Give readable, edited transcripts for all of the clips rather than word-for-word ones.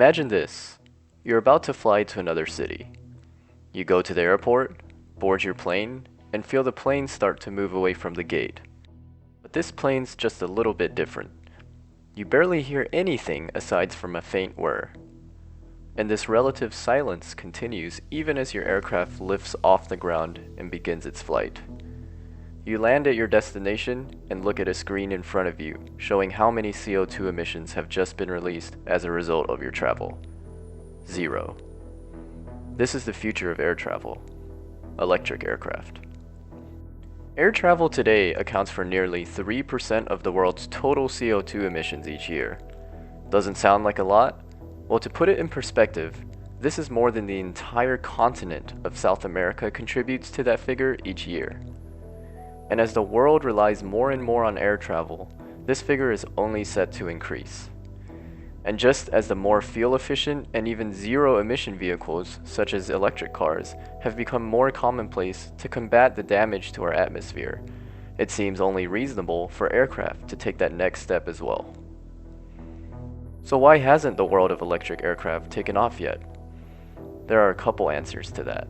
Imagine this. You're about to fly to another city. You go to the airport, board your plane, and feel the plane start to move away from the gate. But this plane's just a little bit different. You barely hear anything aside from a faint whir. And this relative silence continues even as your aircraft lifts off the ground and begins its flight. You land at your destination and look at a screen in front of you, showing how many CO2 emissions have just been released as a result of your travel. 0. This is the future of air travel. Electric aircraft. Air travel today accounts for nearly 3% of the world's total CO2 emissions each year. Doesn't sound like a lot? Well, to put it in perspective, this is more than the entire continent of South America contributes to that figure each year. And as the world relies more and more on air travel, this figure is only set to increase. And just as the more fuel-efficient and even zero-emission vehicles, such as electric cars, have become more commonplace to combat the damage to our atmosphere, it seems only reasonable for aircraft to take that next step as well. So why hasn't the world of electric aircraft taken off yet? There are a couple answers to that.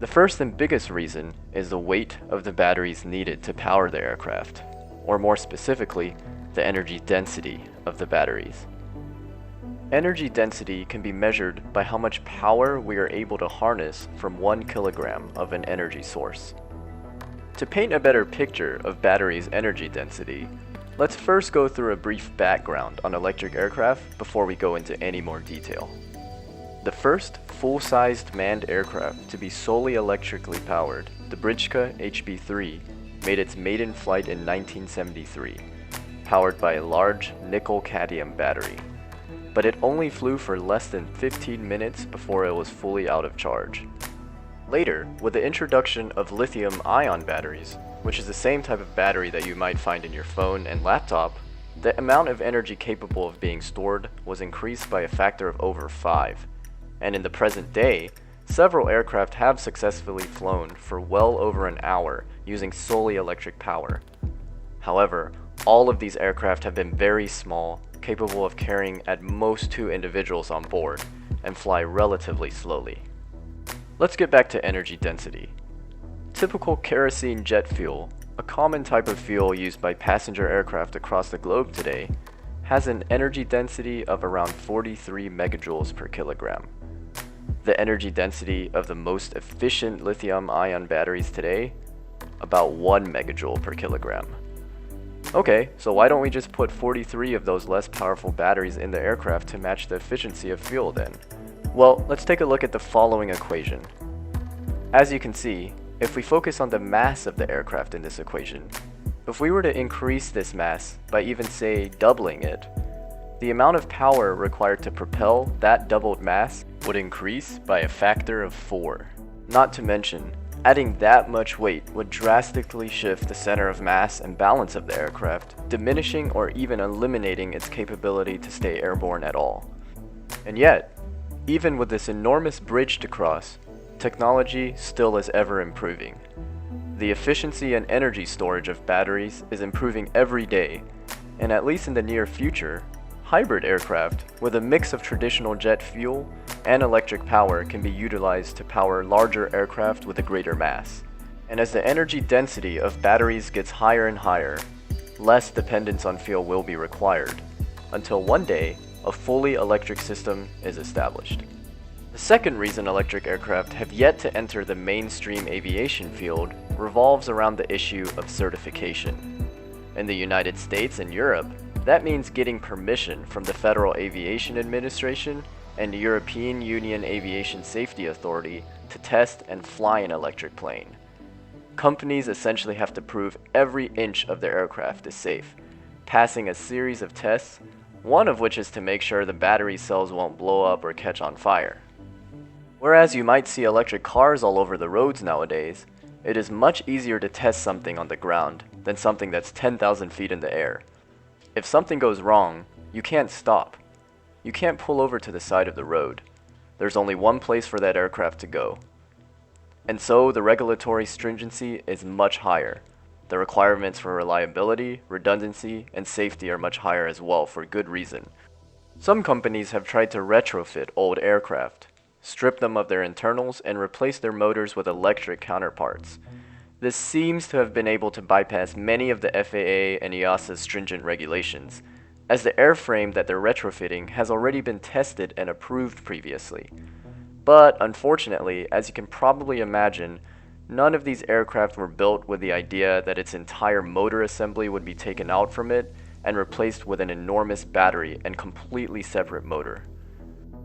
The first and biggest reason is the weight of the batteries needed to power the aircraft, or more specifically, the energy density of the batteries. Energy density can be measured by how much power we are able to harness from 1 kilogram of an energy source. To paint a better picture of batteries' energy density, let's first go through a brief background on electric aircraft before we go into any more detail. The first full-sized manned aircraft to be solely electrically powered, the Britschka HB-3, made its maiden flight in 1973, powered by a large nickel-cadmium battery. But it only flew for less than 15 minutes before it was fully out of charge. Later, with the introduction of lithium-ion batteries, which is the same type of battery that you might find in your phone and laptop, the amount of energy capable of being stored was increased by a factor of over 5. And in the present day, several aircraft have successfully flown for well over an hour using solely electric power. However, all of these aircraft have been very small, capable of carrying at most 2 individuals on board, and fly relatively slowly. Let's get back to energy density. Typical kerosene jet fuel, a common type of fuel used by passenger aircraft across the globe today, has an energy density of around 43 megajoules per kilogram. The energy density of the most efficient lithium-ion batteries today, about 1 megajoule per kilogram. Okay, so why don't we just put 43 of those less powerful batteries in the aircraft to match the efficiency of fuel then? Well, let's take a look at the following equation. As you can see, if we focus on the mass of the aircraft in this equation, if we were to increase this mass by even say doubling it, the amount of power required to propel that doubled mass would increase by a factor of 4. Not to mention, adding that much weight would drastically shift the center of mass and balance of the aircraft, diminishing or even eliminating its capability to stay airborne at all. And yet, even with this enormous bridge to cross, technology still is ever improving. The efficiency and energy storage of batteries is improving every day, and at least in the near future, hybrid aircraft with a mix of traditional jet fuel and electric power can be utilized to power larger aircraft with a greater mass. And as the energy density of batteries gets higher and higher, less dependence on fuel will be required, until one day a fully electric system is established. The second reason electric aircraft have yet to enter the mainstream aviation field revolves around the issue of certification. In the United States and Europe, that means getting permission from the Federal Aviation Administration and the European Union Aviation Safety Authority to test and fly an electric plane. Companies essentially have to prove every inch of their aircraft is safe, passing a series of tests, one of which is to make sure the battery cells won't blow up or catch on fire. Whereas you might see electric cars all over the roads nowadays, it is much easier to test something on the ground than something that's 10,000 feet in the air. If something goes wrong, you can't stop. You can't pull over to the side of the road. There's only one place for that aircraft to go. And so the regulatory stringency is much higher. The requirements for reliability, redundancy, and safety are much higher as well for good reason. Some companies have tried to retrofit old aircraft, strip them of their internals, and replace their motors with electric counterparts. This seems to have been able to bypass many of the FAA and EASA's stringent regulations, as the airframe that they're retrofitting has already been tested and approved previously. But unfortunately, as you can probably imagine, none of these aircraft were built with the idea that its entire motor assembly would be taken out from it and replaced with an enormous battery and completely separate motor.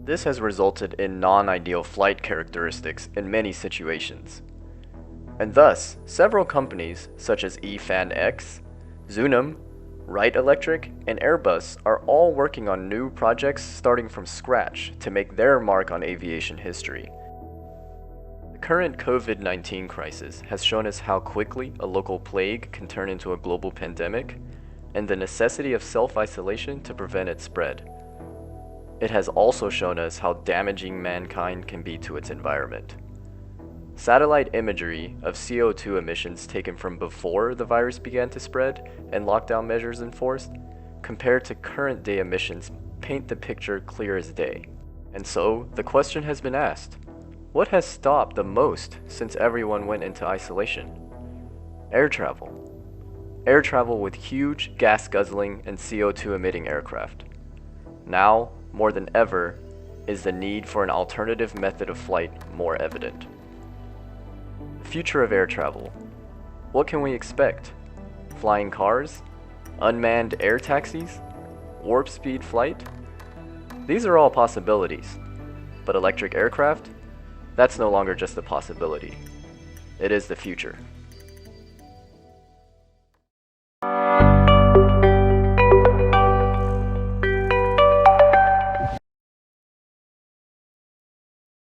This has resulted in non-ideal flight characteristics in many situations. And thus, several companies such as eFan-X, Zunum, Wright Electric, and Airbus are all working on new projects starting from scratch to make their mark on aviation history. The current COVID-19 crisis has shown us how quickly a local plague can turn into a global pandemic, and the necessity of self-isolation to prevent its spread. It has also shown us how damaging mankind can be to its environment. Satellite imagery of CO2 emissions taken from before the virus began to spread and lockdown measures enforced, compared to current day emissions, paint the picture clear as day. And so, the question has been asked, what has stopped the most since everyone went into isolation? Air travel. Air travel with huge gas-guzzling and CO2-emitting aircraft. Now, more than ever, is the need for an alternative method of flight more evident. The future of air travel. What can we expect? Flying cars? Unmanned air taxis? Warp speed flight? These are all possibilities. But electric aircraft? That's no longer just a possibility. It is the future.